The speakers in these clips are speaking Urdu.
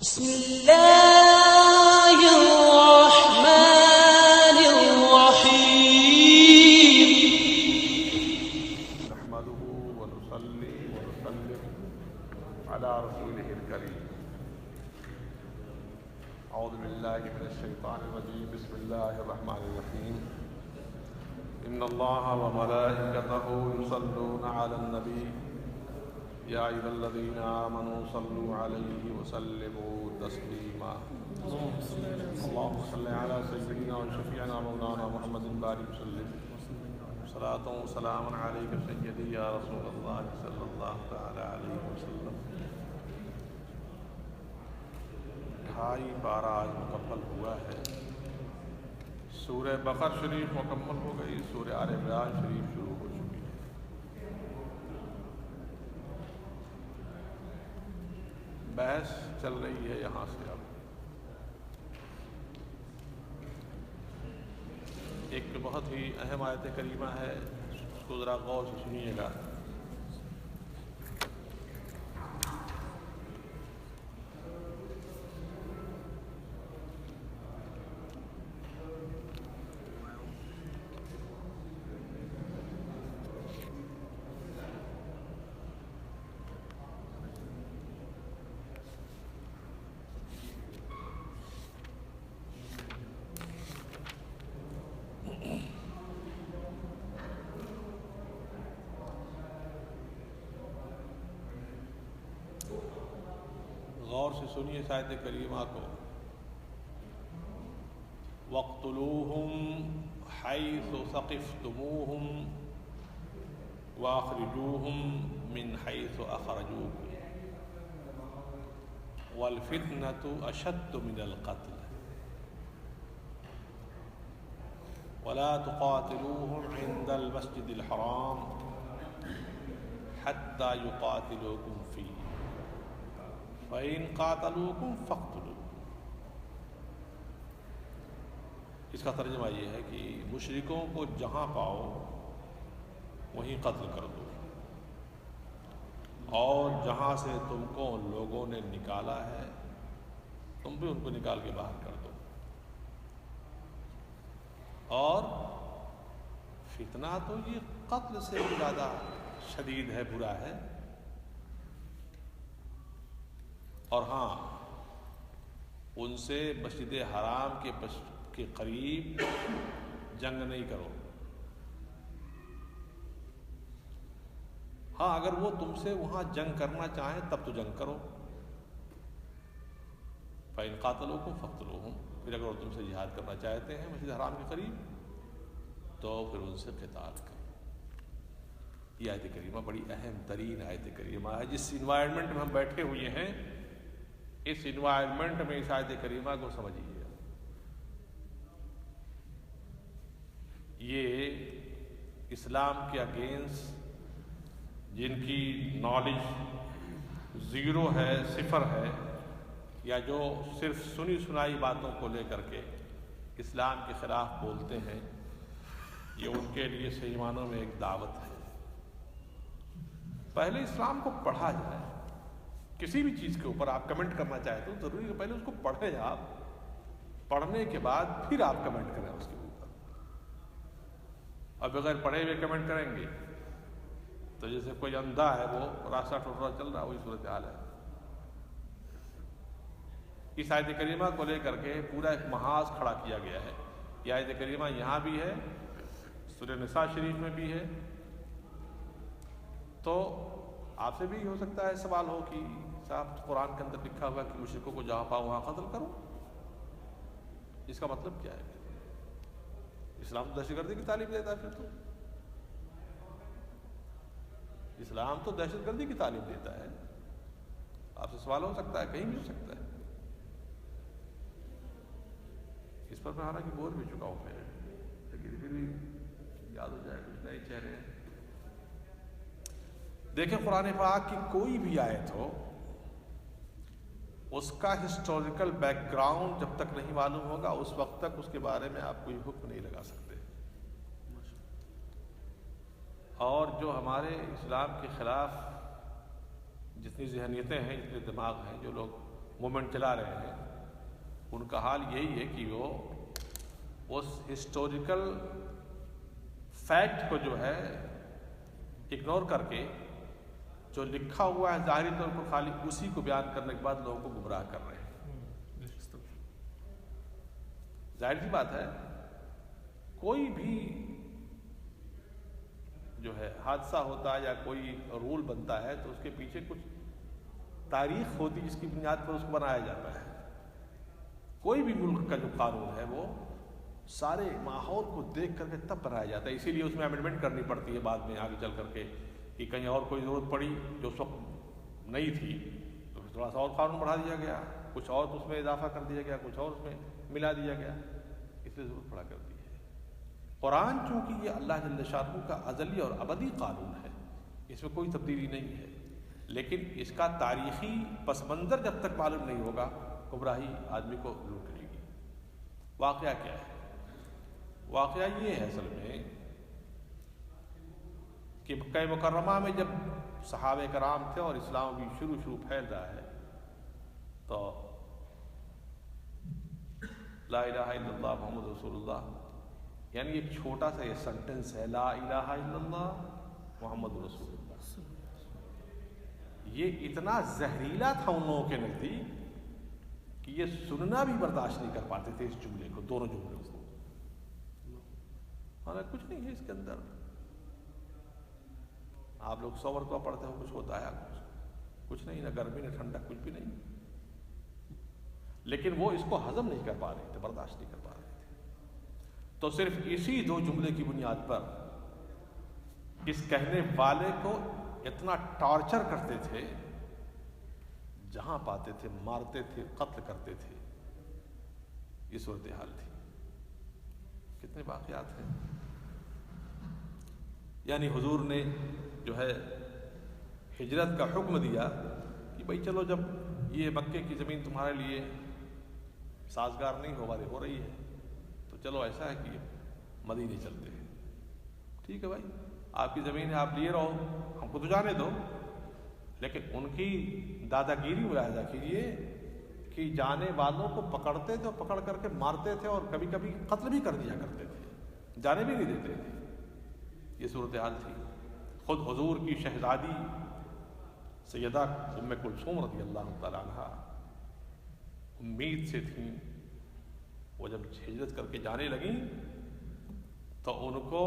بسم اللہ الرحمن الرحیم نحمده ونصلي ونسلم على رسوله الكريم. اعوذ بالله من الشيطان الرجيم. بسم الله الرحمن الرحيم. ان الله وملائكته يصلون على النبي يا ايها الذين امنوا صلوا عليه وسلموا تسليما. اللهم صل على سيدنا وشفيعنا مولانا محمد البارك وسلم صلاة وسلام عليك سيدي يا رسول الله صلى الله تعالى عليه وسلم. 2.5 پارہ آج مکمل ہوا ہے. سورہ بقر شریف مکمل ہو گئی. سورہ آل عمران شریف شروع ہو چکی ہے. بحث چل رہی ہے یہاں سے. اب ایک بہت ہی اہم آیت کریمہ ہے, اس کو ذرا غور سے سنیے گا. غور سے سنیے اس آیت کریمہ کو. وَاقْتُلُوهُمْ حَيْثُ ثَقِفْتُمُوهُمْ وَأَخْرِجُوهُمْ مِنْ حَيْثُ أَخْرَجُوكُمْ وَالْفِتْنَةُ أَشَدُّ مِنَ الْقَتْلِ وَلَا تُقَاتِلُوهُمْ عِنْدَ الْمَسْجِدِ الْحَرَامِ حَتَّى يُقَاتِلُوكُمْ فِيهِ فَإِنْ قَاتَلُوكُمْ فَاقْتُلُوهُمْ. اس کا ترجمہ یہ ہے کہ مشرکوں کو جہاں پاؤ وہیں قتل کر دو, اور جہاں سے تم کو لوگوں نے نکالا ہے تم بھی ان کو نکال کے باہر کر دو. اور فتنہ تو یہ قتل سے بھی زیادہ شدید ہے, برا ہے. اور ہاں, ان سے مسجد حرام کے قریب جنگ نہیں کرو. ہاں, اگر وہ تم سے وہاں جنگ کرنا چاہیں تب تو جنگ کرو. فَإِنْ قَاتَلُوكُمْ فَاقْتُلُوهُمْ. پھر اگر وہ تم سے جہاد کرنا چاہتے ہیں مسجد حرام کے قریب تو پھر ان سے قتال کرو. یہ آیت کریمہ بڑی اہم ترین آیت کریمہ ہے. جس انوائرمنٹ میں ہم بیٹھے ہوئے ہیں, اس انوائرمنٹ میں اس آیت کریمہ کو سمجھیے. یہ اسلام کے اگینسٹ, جن کی نالج زیرو ہے, صفر ہے, یا جو صرف سنی سنائی باتوں کو لے کر کے اسلام کے خلاف بولتے ہیں, یہ ان کے لیے صحیح معنوں میں ایک دعوت ہے. پہلے اسلام کو پڑھا جائے. کسی بھی چیز کے اوپر آپ کمنٹ کرنا چاہتے ہو ضروری ہے پہلے اس کو پڑھیں. آپ پڑھنے کے بعد پھر آپ کمنٹ کریں اس کے اوپر. اب بغیر پڑھے ہوئے کمنٹ کریں گے تو جیسے کوئی اندھا ہے, وہ راستہ ٹھوٹا چل رہا ہے, وہی صورتحال ہے. اس آیت کریمہ کو لے کر کے پورا ایک محاذ کھڑا کیا گیا ہے. یہ آیت کریمہ یہاں بھی ہے, سورہ نساء شریف میں بھی ہے. تو آپ سے بھی ہو سکتا ہے سوال ہو کہ صاحب قرآن کے اندر لکھا ہوا کہ مشرکوں کو جہاں پاؤ وہاں قتل کرو, اس کا مطلب کیا ہے؟ اسلام تو دہشت گردی کی تعلیم دیتا ہے. پھر تو اسلام تو دہشت گردی کی تعلیم دیتا ہے. آپ سے سوال ہو سکتا ہے, کہیں بھی ہو سکتا ہے. اس پر میں حالانکہ بول بھی چکا ہوں میں, لیکن پھر بھی یاد ہو جائے کچھ نئے چہرے ہیں. دیکھیں, قرآن پاک کی کوئی بھی آیت ہو, اس کا ہسٹوریکل بیک گراؤنڈ جب تک نہیں معلوم ہوگا اس وقت تک اس کے بارے میں آپ کوئی حکم نہیں لگا سکتے. اور جو ہمارے اسلام کے خلاف جتنی ذہنیتیں ہیں, جتنے دماغ ہیں, جو لوگ مومنٹ چلا رہے ہیں، ان کا حال یہی ہے کہ وہ اس ہسٹوریکل فیکٹ کو جو ہے اگنور کر کے جو لکھا ہوا ہے ظاہری طور پر خالی اسی کو بیان کرنے کے بعد لوگوں کو گمراہ کر رہے ہیں۔ ظاہر سی بات ہے، کوئی بھی جو ہے حادثہ ہوتا ہے یا کوئی رول بنتا ہے تو اس کے پیچھے کچھ تاریخ ہوتی ہے جس کی بنیاد پر اس کو بنایا جاتا ہے۔ کوئی بھی ملک کا جو قانون ہے وہ سارے ماحول کو دیکھ کر کے تب بنایا جاتا ہے، اسی لیے اس میں امینڈمنٹ کرنی پڑتی ہے بعد میں آگے چل کر کے کہ کہیں اور کوئی ضرورت پڑی جو اس وقت نہیں تھی تو تھوڑا سا اور قانون بڑھا دیا گیا، کچھ اور اس میں اضافہ کر دیا گیا، کچھ اور اس میں ملا دیا گیا، اس لیے ضرورت پڑا کرتی ہے۔ قرآن چونکہ یہ اللہ جل شانہ کا ازلی اور ابدی قانون ہے، اس میں کوئی تبدیلی نہیں ہے، لیکن اس کا تاریخی پس منظر جب تک معلوم نہیں ہوگا گمراہی آدمی کو ضرور کرے گی۔ واقعہ کیا ہے؟ واقعہ یہ ہے اصل میں کہ مکہ مکرمہ میں جب صحابہ کرام تھے اور اسلام بھی شروع پھیل رہا ہے تو لا الہ الا اللہ محمد رسول اللہ، یعنی ایک چھوٹا سا یہ سنٹنس ہے، لا الہ الا اللہ محمد رسول اللہ، یہ اتنا زہریلا تھا ان لوگوں کے نزدیک کہ یہ سننا بھی برداشت نہیں کر پاتے تھے اس جملے کو، دونوں جملوں کو۔ حالانکہ کچھ نہیں ہے اس کے اندر، آپ لوگ 100 مرتبہ پڑھتے ہو، کچھ ہوتا ہے کچھ نہیں، نہ گرمی نہ ٹھنڈا، کچھ بھی نہیں، لیکن وہ اس کو ہضم نہیں کر پا رہے تھے، برداشت نہیں کر پا رہے تھے۔ تو صرف اسی 2 جملے کی بنیاد پر اس کہنے والے کو اتنا ٹارچر کرتے تھے، جہاں پاتے تھے مارتے تھے، قتل کرتے تھے۔ یہ صورتحال تھی۔ کتنے واقعات ہیں، یعنی حضور نے جو ہے ہجرت کا حکم دیا کہ بھائی چلو، جب یہ مکے کی زمین تمہارے لیے سازگار نہیں ہو رہی ہے تو چلو ایسا ہے کہ مدینے چلتے ہیں۔ ٹھیک ہے بھائی، آپ کی زمین ہے، آپ لیے رہو، ہم کو تو جانے دو، لیکن ان کی دادا گیری ملاحظہ کیجیے کہ جانے والوں کو پکڑتے تھے اور پکڑ کر کے مارتے تھے اور کبھی کبھی قتل بھی کر دیا کرتے تھے، جانے بھی نہیں دیتے تھے۔ یہ صورتحال تھی۔ خود حضور کی شہزادی سیدہ ام کلثوم رضی اللہ تعالی عنہا امید سے تھیں، وہ جب ہجرت کر کے جانے لگیں تو ان کو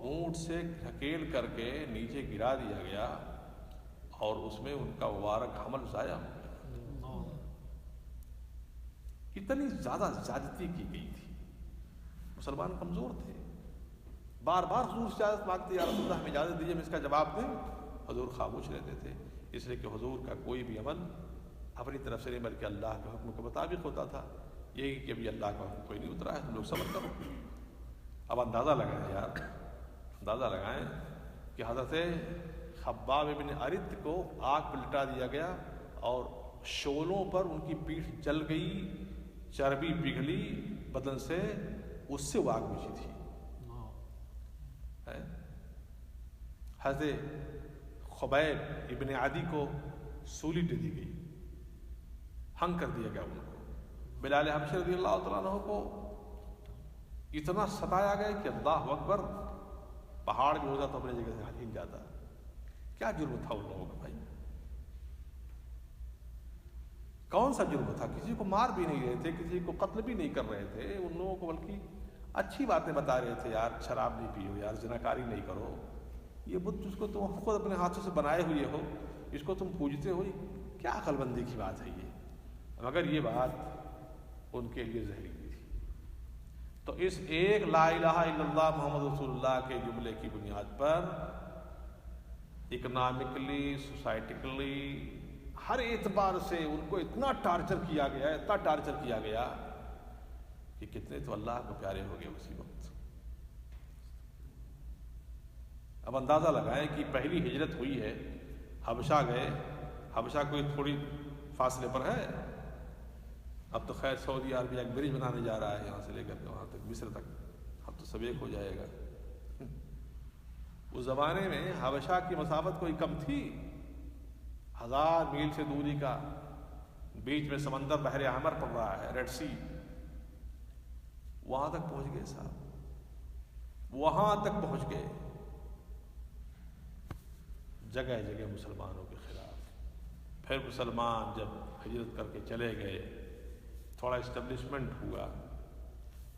اونٹ سے دھکیل کر کے نیچے گرا دیا گیا اور اس میں ان کا مبارک حمل ضائع ہو گیا۔ اتنی زیادہ زیادتی کی گئی تھی، مسلمان کمزور تھے، بار بار حضور سے اجازت مانگتے، یا رسول اللہ ہمیں اجازت دیجیے ہم اس کا جواب دیں، حضور خاموش رہتے تھے، اس لیے کہ حضور کا کوئی بھی عمل اپنی طرف سے نہیں بلکہ اللہ کے حکم کے مطابق ہوتا تھا۔ یہی کہ ابھی اللہ کا حکم کوئی نہیں اترا ہے، تم لوگ صبر کرو۔ اب اندازہ لگائیں یار، اندازہ لگائیں کہ حضرت خباب بن ارت کو آگ پہ لٹا دیا گیا اور شعلوں پر ان کی پیٹھ جل گئی، چربی پگھلی بدن سے، اس سے وہ آگ بجھی تھی۔ حضرت خبیب ابن عدی کو سولی دے دی گئی، ہنگ کر دیا گیا ان کو۔ بلال حبشی رضی اللہ تعالیٰ عنہ کو اتنا ستایا گیا کہ اللہ اکبر، پہاڑ بھی ہوتا تو اپنے جگہ سے ہل جاتا۔ کیا جرم تھا ان لوگوں کا بھائی؟ کون سا جرم تھا؟ کسی کو مار بھی نہیں رہے تھے، کسی کو قتل بھی نہیں کر رہے تھے، ان لوگوں کو بلکہ اچھی باتیں بتا رہے تھے، یار شراب نہیں پیو، یار زناکاری نہیں کرو، یہ بت جس کو تم خود اپنے ہاتھوں سے بنائے ہوئے ہو، اس کو تم پوجتے ہو، کیا عقل بندی کی بات ہے یہ؟ مگر یہ بات ان کے لیے زہریلی تھی۔ تو اس ایک لا الہ الا اللہ محمد رسول اللہ کے جملے کی بنیاد پر اکنامکلی، سوسائٹیکلی، ہر اعتبار سے ان کو اتنا ٹارچر کیا گیا، اتنا ٹارچر کیا گیا کہ کتنے تو اللہ کو پیارے ہو گئے اسی وقت۔ اب اندازہ لگائیں کہ پہلی ہجرت ہوئی ہے، حبشہ گئے، حبشہ کوئی تھوڑی فاصلے پر ہے، اب تو خیر سعودی عربیہ ایک برج بنانے جا رہا ہے، یہاں سے لے کر کے وہاں تک، مصر تک، اب تو سب ایک ہو جائے گا۔ اس زمانے میں حبشہ کی مسافت کوئی کم تھی، 1000 میل سے دوری کا بیچ میں سمندر بحر احمر پڑ رہا ہے، ریڈ سی، وہاں تک پہنچ گئے صاحب، وہاں تک پہنچ گئے، جگہ جگہ مسلمانوں کے خلاف۔ پھر مسلمان جب ہجرت کر کے چلے گئے، تھوڑا اسٹیبلشمنٹ ہوا،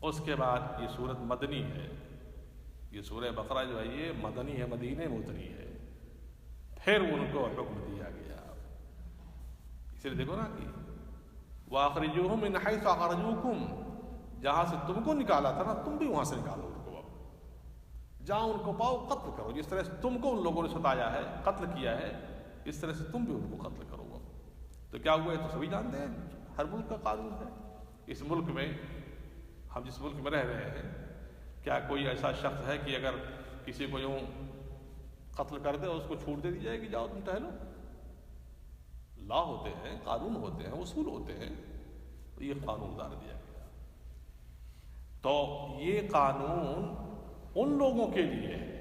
اس کے بعد یہ صورت مدنی ہے، یہ سورہ بقرہ جو ہے یہ مدنی ہے، مدینے میں اتری ہے۔ پھر ان کو حکم دیا گیا، اس لیے دیکھو نا کہ وَأَخْرِجُوهُم مِّنْ حَيْثُ أَخْرَجُوكُمْ، جہاں سے تم کو نکالا تھا نا تم بھی وہاں سے نکالو ان کو، اب جہاں ان کو پاؤ قتل کرو، جس طرح سے تم کو ان لوگوں نے ستایا ہے، قتل کیا ہے، اس طرح سے تم بھی ان کو قتل کرو۔ تو کیا ہوا ہے تو سبھی جانتے ہیں، ہر ملک کا قانون ہے۔ اس ملک میں، ہم جس ملک میں رہ رہے ہیں، کیا کوئی ایسا شخص ہے کہ اگر کسی کو یوں قتل کر دے اور اس کو چھوٹ دے دی جائے کہ جاؤ تم ٹہلو؟ لا ہوتے ہیں، قانون ہوتے ہیں، اصول ہوتے ہیں، یہ قانون اتار دیا گیا۔ تو یہ قانون ان لوگوں کے لیے ہے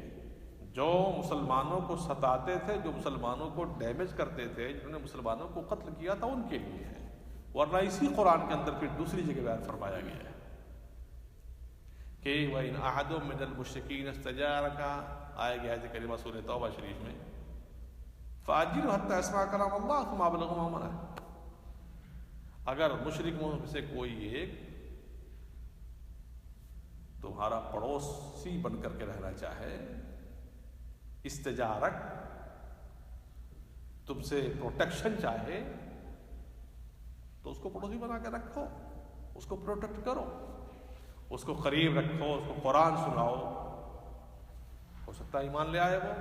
جو مسلمانوں کو ستاتے تھے، جو مسلمانوں کو ڈیمیج کرتے تھے، جنہوں نے مسلمانوں کو قتل کیا تھا، ان کے لیے ہے۔ ورنہ اسی قرآن کے اندر پھر دوسری جگہ بیان فرمایا گیا ہے کہ وَإِنْ أَحَدٌ مِّنَ الْمُشْرِكِينَ اسْتَجَارَكَ، آئے گیا ہے کلمہ سورہ توبہ شریف میں، فَأَجِرْهُ حَتَّىٰ يَسْمَعَ كَلَامَ اللَّهِ ثُمَّ أَبْلِغْهُ مَأْمَنَهُ۔ اگر مشرکوں میں سے کوئی ایک تمہارا پڑوسی بن کر کے رہنا چاہے، استجارک، تم سے پروٹیکشن چاہے، تو اس کو پڑوسی بنا کے رکھو، اس کو پروٹیکٹ کرو، اس کو قریب رکھو، اس کو قرآن سناؤ، ہو سکتا ہے ایمان لے آئے وہ،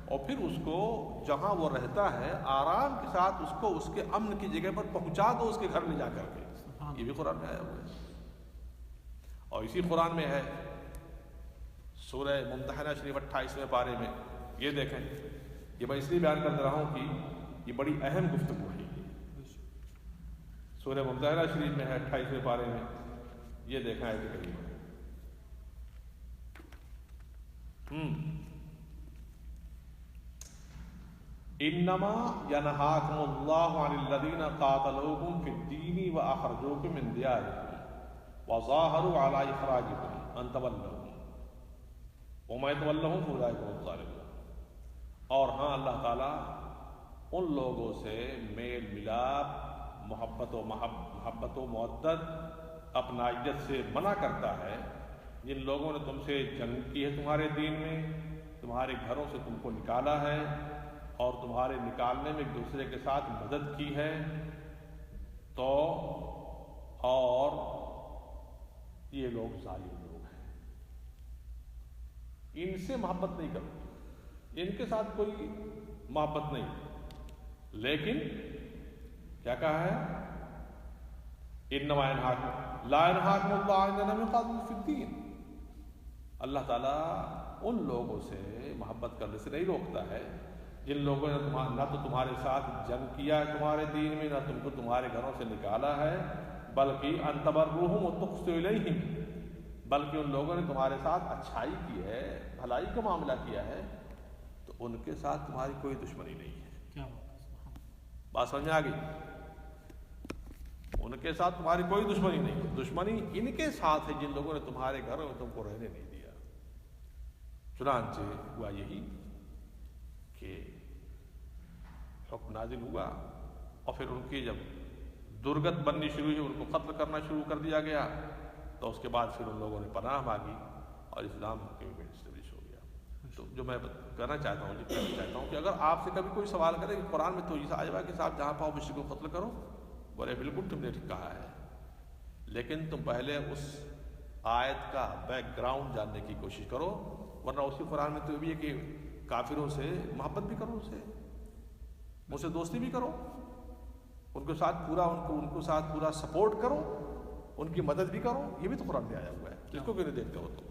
اور پھر اس کو جہاں وہ رہتا ہے آرام کے ساتھ اس کو اس کے امن کی جگہ پر پہنچا دو، اس کے گھر لے جا کر کے۔ یہ بھی قرآن میں آیا ہوا ہے۔ اور اسی قرآن میں ہے سورہ ممتحنہ شریف 28ویں پارے میں، یہ دیکھیں، یہ میں اس لیے بیان کر رہا ہوں کہ یہ بڑی اہم گفتگو ہے۔ سورہ ممتحنہ شریف میں ہے 28ویں پارے میں، یہ دیکھیں آیت کریمہ۔ انما ینہاکم اللہ عن الذین قاتلوکم فی الدین واخرجوکم من دیارکم وظاہروا علی اخراجکم ان تولوہم ومن یتولہم فاولئک هم الظالمون۔ اور ہاں، اللہ تعالیٰ ان لوگوں سے میل ملاپ، محبت و مودت، اپنائیت سے منع کرتا ہے جن لوگوں نے تم سے جنگ کی ہے تمہارے دین میں، تمہارے گھروں سے تم کو نکالا ہے اور تمہارے نکالنے میں ایک دوسرے کے ساتھ مدد کی ہے، تو اور یہ لوگ ظالم لوگ ہیں، ان سے محبت نہیں کرو، ان کے ساتھ کوئی محبت نہیں، لیکن کیا کہا ہے؟ انما ینہاکم لا ینہاکم اللہ عن الذین لم یقاتلوکم فی الدین۔ اللہ تعالیٰ ان لوگوں سے محبت کرنے سے نہیں روکتا ہے جن لوگوں نے نہ تو تمہارے ساتھ جنگ کیا ہے تمہارے دین میں، نہ تم کو تمہارے گھروں سے نکالا ہے، بلکہ ان تبروہم وتقسطوا الیہم، بلکہ ان لوگوں نے تمہارے ساتھ اچھائی کی ہے، بھلائی کا معاملہ کیا ہے، تو ان کے ساتھ تمہاری کوئی دشمنی نہیں ہے۔ کیا بات سمجھ میں آ گئی؟ ان کے ساتھ تمہاری کوئی دشمنی نہیں ہے، دشمنی ان کے ساتھ ہے جن لوگوں نے تمہارے گھروں میں تم کو رہنے نہیں دیا۔ چنانچہ ہوا یہی کہ حکم نازل ہوا، اور پھر ان کی جب درگت بننی شروع ہوئی، ان کو قتل کرنا شروع کر دیا گیا، تو اس کے بعد پھر ان لوگوں نے پناہ مانگی اور اسلام کے میں اسٹیبلش ہو گیا۔ تو جو میں کہنا چاہتا ہوں کہ اگر آپ سے کبھی کوئی سوال کرے کہ قرآن میں تو یہ آیا ہے کہ صاحب جہاں پاؤ مشرک کو قتل کرو، بولے بالکل تم نے ٹھیک کہا ہے، لیکن تم پہلے اس آیت کا بیک گراؤنڈ جاننے کی کوشش کرو، ورنہ اسی قرآن میں تو یہ بھی ہے کہ کافروں سے محبت بھی کرو، ان سے دوستی بھی کرو، ان کے ساتھ پورا سپورٹ کرو، ان کی مدد بھی کرو، یہ بھی تو قرآن میں آیا ہوا ہے، جس کو کہ نہیں دیکھتے ہو تو۔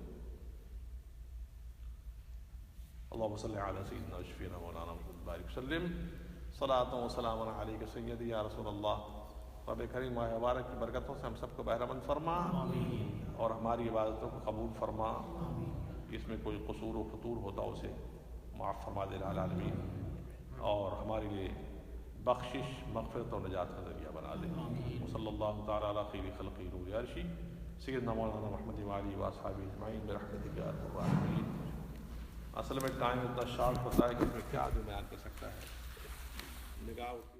اللہم صلی علی سیدنا و شفیعنا مولانا محمد بارک وسلم، صلاۃ و سلام علیک سیدی یا رسول اللہ۔ رب کریم ماہ مبارک کی برکتوں سے ہم سب کو بہرہ مند فرما، اور ہماری عبادتوں کو قبول فرما، اس میں کوئی قصور و فتور ہوتا اسے معاف فرما دے العالمین، اور ہمارے لیے بخشش، مغفرت اور نجات کا ذریعہ بنا دے. صلی اللہ تعالیٰ علی خیر خلقہ نور عرشی سیدنا مولانا محمد وعلی واصحاب اجمعین برحمتک یا ارحم الراحمین. اصل میں ٹائم اتنا شارٹ ہوتا ہے کہ اس میں کیا آدمی بیان کر سکتا ہے. نگاہ